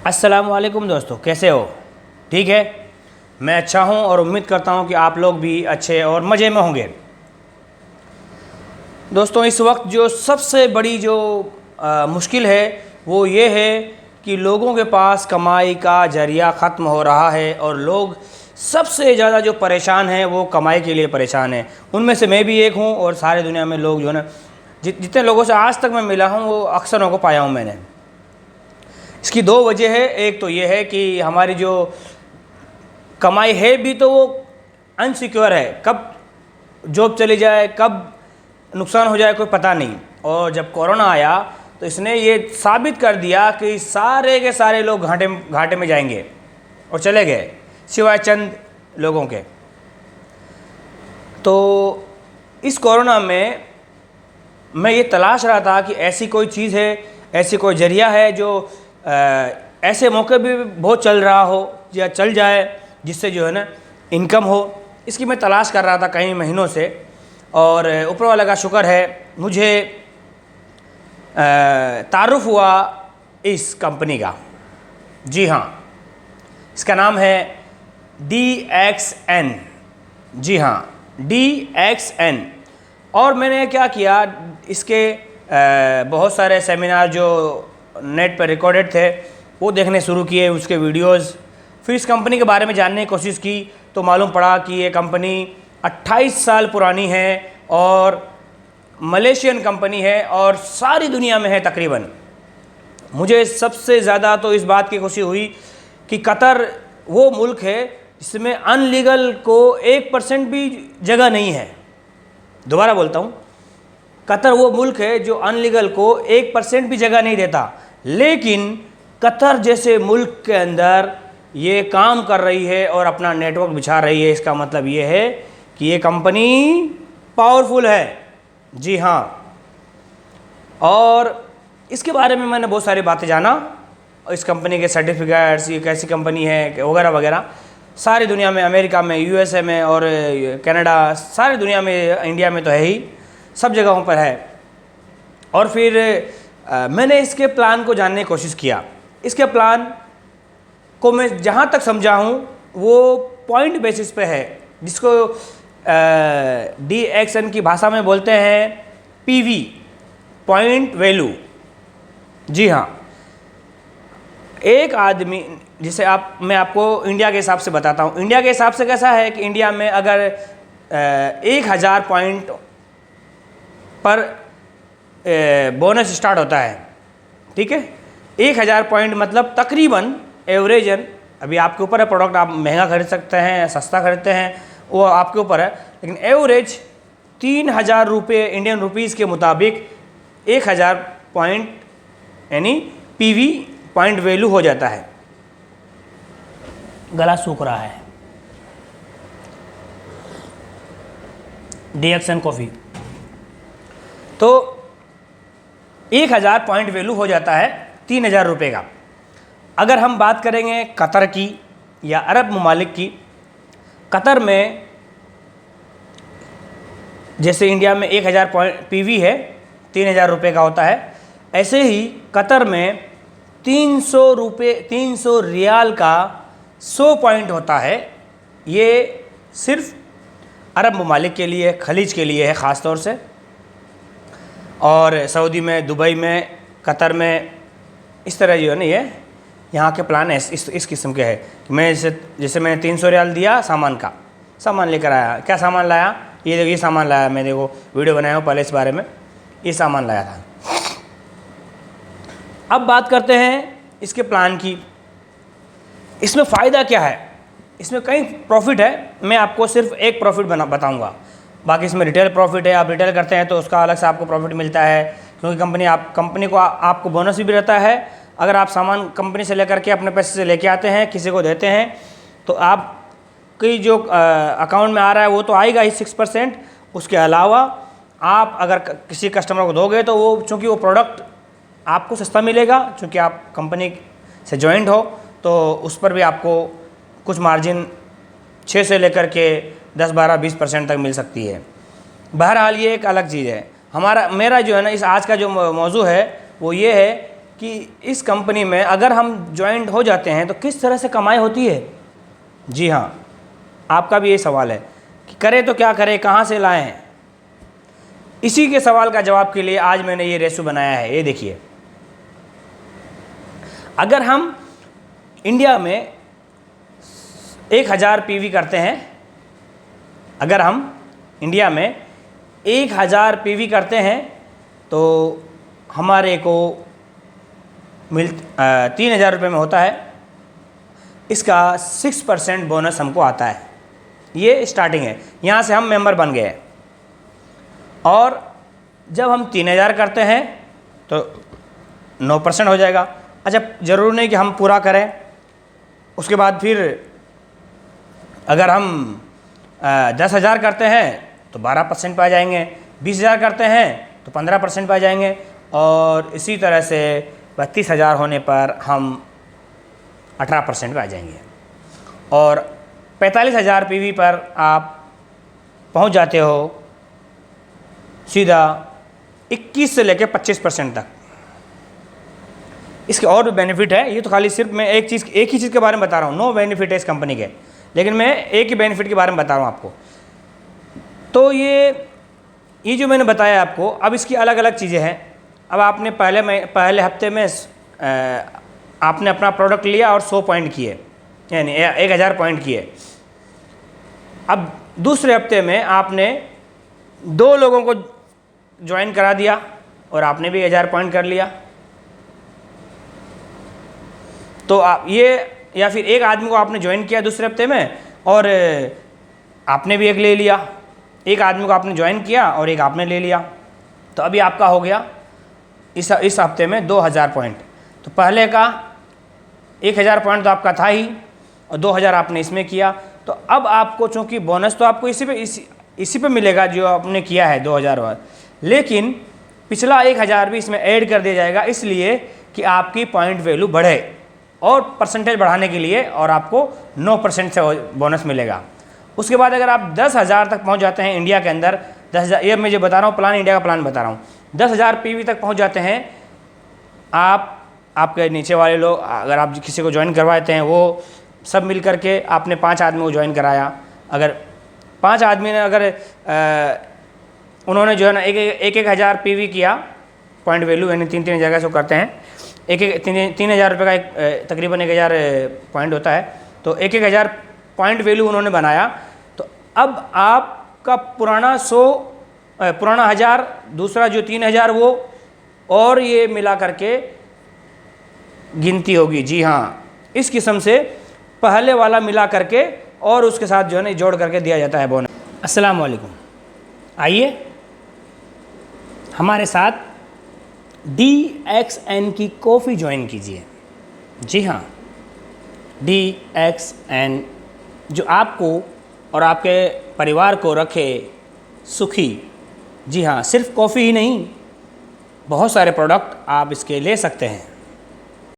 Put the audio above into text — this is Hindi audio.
अस्सलाम वालेकुम दोस्तों, कैसे हो? ठीक है, मैं अच्छा हूं और उम्मीद करता हूं कि आप लोग भी अच्छे और मज़े में होंगे। दोस्तों, इस वक्त जो सबसे बड़ी जो मुश्किल है वो ये है कि लोगों के पास कमाई का जरिया ख़त्म हो रहा है और लोग सबसे ज़्यादा जो परेशान हैं वो कमाई के लिए परेशान हैं। उनमें से मैं भी एक हूं और सारे दुनिया में लोग जो है ना, जितने लोगों से आज तक मैं मिला हूं वो अक्सरों को पाया हूं मैंने। इसकी दो वजह है। एक तो ये है कि हमारी जो कमाई है भी तो वो अनसिक्योर है, कब जॉब चली जाए, कब नुकसान हो जाए कोई पता नहीं। और जब कोरोना आया तो इसने ये साबित कर दिया कि सारे के सारे लोग घाटे में जाएंगे और चले गए, सिवाय चंद लोगों के। तो इस कोरोना में मैं ये तलाश रहा था कि ऐसी कोई चीज़ है, ऐसी कोई जरिया है जो ऐसे मौके भी बहुत चल रहा हो या चल जाए जिससे जो है ना इनकम हो। इसकी मैं तलाश कर रहा था कई महीनों से और ऊपर वाले का शुक्र है मुझे तारुफ हुआ इस कंपनी का। जी हाँ, इसका नाम है DXN। जी हाँ, DXN। और मैंने क्या किया, इसके बहुत सारे सेमिनार जो नेट पर रिकॉर्डेड थे वो देखने शुरू किए, उसके वीडियोस। फिर इस कंपनी के बारे में जानने की कोशिश की तो मालूम पड़ा कि ये कंपनी 28 साल पुरानी है और मलेशियन कंपनी है और सारी दुनिया में है तकरीबन। मुझे सबसे ज़्यादा तो इस बात की खुशी हुई कि कतर वो मुल्क है जिसमें अनलीगल को 1% भी जगह नहीं है। दोबारा बोलता हूँ, कतर वो मुल्क है जो अनलीगल को 1% भी जगह नहीं देता, लेकिन कतर जैसे मुल्क के अंदर ये काम कर रही है और अपना नेटवर्क बिछा रही है। इसका मतलब ये है कि ये कंपनी पावरफुल है। जी हाँ, और इसके बारे में मैंने बहुत सारी बातें जाना, इस कंपनी के सर्टिफिकेट्स, ये कैसी कंपनी है वगैरह वगैरह। सारी दुनिया में, अमेरिका में, USA में और कनाडा, सारी दुनिया में, इंडिया में तो है ही, सब जगहों पर है। और फिर मैंने इसके प्लान को जानने की कोशिश किया। इसके प्लान को मैं जहाँ तक समझा हूँ वो पॉइंट बेसिस पे है, जिसको DXN की भाषा में बोलते हैं PV, पॉइंट वैल्यू। जी हाँ, एक आदमी जिसे मैं आपको इंडिया के हिसाब से बताता हूँ। इंडिया के हिसाब से कैसा है कि इंडिया में अगर 1000 पॉइंट पर बोनस स्टार्ट होता है, ठीक है। 1000 पॉइंट मतलब तकरीबन एवरेजन, अभी आपके ऊपर है, प्रोडक्ट आप महंगा खरीद सकते हैं, सस्ता खरीदते हैं, वो आपके ऊपर है, लेकिन एवरेज 3000 रुपये इंडियन रुपीज़ के मुताबिक 1000 पॉइंट यानी PV पॉइंट वैल्यू हो जाता है। गला सूख रहा है। DXN कॉफ़ी तो 1000 पॉइंट वैल्यू हो जाता है 3000 रुपये का। अगर हम बात करेंगे कतर की या अरब ममालिक की, कतर में जैसे इंडिया में 1000 पॉइंट PV है, 3000 रुपये का होता है, ऐसे ही कतर में 300 रियाल का 100 पॉइंट होता है। ये सिर्फ अरब ममालिक के लिए, खलीज के लिए है ख़ास तौर से। और सऊदी में, दुबई में, कतर में इस तरह जो है ना, ये यहाँ के प्लान है इस किस्म के है कि मैं जैसे मैंने 300 रियाल दिया सामान लेकर आया। क्या सामान लाया? ये सामान लाया, मैं देखो वीडियो बनाया हूँ पहले इस बारे में, ये सामान लाया था। अब बात करते हैं इसके प्लान की। इसमें फ़ायदा क्या है? इसमें कई प्रॉफिट है, मैं आपको सिर्फ एक प्रॉफिट बताऊंगा। बाकी इसमें रिटेल प्रॉफिट है, आप रिटेल करते हैं तो उसका अलग से आपको प्रॉफिट मिलता है, क्योंकि कंपनी को आपको बोनस भी रहता है। अगर आप सामान कंपनी से लेकर के अपने पैसे से लेके आते हैं, किसी को देते हैं, तो आपकी जो अकाउंट में आ रहा है वो तो आएगा ही 6%। उसके अलावा आप अगर किसी कस्टमर को दोगे तो वो, चूँकि वो प्रोडक्ट आपको सस्ता मिलेगा, चूँकि आप कंपनी से जॉइंट हो, तो उस पर भी आपको कुछ मार्जिन 6 से लेकर के 10, 12, 20% तक मिल सकती है। बहरहाल ये एक अलग चीज़ है। मेरा जो है ना, इस आज का जो मौजू है वो ये है कि इस कंपनी में अगर हम ज्वाइंट हो जाते हैं तो किस तरह से कमाई होती है। जी हाँ, आपका भी ये सवाल है कि करें तो क्या करें, कहाँ से लाएं। इसी के सवाल का जवाब के लिए आज मैंने ये रेशो बनाया है। ये देखिए, अगर हम इंडिया में 1000 पीवी करते हैं, अगर हम इंडिया में 1000 पीवी करते हैं तो हमारे को 3000 रुपये में होता है। इसका 6% बोनस हमको आता है। ये स्टार्टिंग है, यहाँ से हम मेंबर बन गए। और जब हम 3000 करते हैं तो 9% हो जाएगा। अच्छा, ज़रूर नहीं कि हम पूरा करें, उसके बाद फिर अगर हम 10,000 करते हैं तो 12% पा जाएंगे, 20,000 करते हैं तो 15% पा जाएंगे, और इसी तरह से 32,000 होने पर हम 18% पे आ जाएंगे। और 45,000 पीवी पर आप पहुंच जाते हो सीधा 21 से लेकर 25% तक। इसके और भी बेनिफिट है। ये तो खाली सिर्फ मैं एक ही चीज़ के बारे में बता रहा हूँ। नो बेनिफिट है इस कंपनी के, लेकिन मैं एक ही बेनिफिट के बारे में बता रहा हूँ आपको। तो ये जो मैंने बताया आपको, अब इसकी अलग अलग चीज़ें हैं। अब आपने पहले हफ्ते में आपने अपना प्रोडक्ट लिया और 100 पॉइंट किए, यानी 1000 पॉइंट किए। अब दूसरे हफ्ते में आपने 2 लोगों को ज्वाइन करा दिया और आपने भी 1000 पॉइंट कर लिया। तो आप ये, या फिर एक आदमी को आपने ज्वाइन किया दूसरे हफ्ते में और आपने भी एक ले लिया। एक आदमी को आपने ज्वाइन किया और एक आपने ले लिया, तो अभी आपका हो गया इस हफ्ते में 2000 पॉइंट। तो पहले का 1000 पॉइंट तो आपका था ही, और 2000 आपने इसमें किया। तो अब आपको, चूँकि बोनस तो आपको इसी पे मिलेगा जो आपने किया है 2000, लेकिन पिछला 1000 भी इसमें ऐड कर दिया जाएगा, इसलिए कि आपकी पॉइंट वैल्यू बढ़े और परसेंटेज बढ़ाने के लिए, और आपको 9% से बोनस मिलेगा। उसके बाद अगर आप 10,000 तक पहुंच जाते हैं इंडिया के अंदर, 10,000, ये मैं जो बता रहा हूँ प्लान, इंडिया का प्लान बता रहा हूँ, 10,000 पीवी तक पहुंच जाते हैं आपके नीचे वाले लोग, अगर आप किसी को ज्वाइन करवाते हैं, वो सब मिल करके आपने 5 आदमी को ज्वाइन कराया। अगर 5 आदमी ने उन्होंने जो है ना एक 1000 पीवी किया, पॉइंट वैल्यू यानी 3 हज़ार से करते हैं, 3,000 रुपये का एक तकरीबन 1000 पॉइंट होता है। तो 1000 पॉइंट वैल्यू उन्होंने बनाया। तो अब आपका पुराना 1000, दूसरा जो 3000, वो और ये मिला करके गिनती होगी। जी हाँ, इस किस्म से पहले वाला मिला करके और उसके साथ जो है ना जोड़ करके दिया जाता है बोनस। अस्सलाम वालेकुम। आइए हमारे साथ DXN की कॉफ़ी ज्वाइन कीजिए। जी हाँ, DXN जो आपको और आपके परिवार को रखे सुखी। जी हाँ, सिर्फ कॉफ़ी ही नहीं, बहुत सारे प्रोडक्ट आप इसके ले सकते हैं।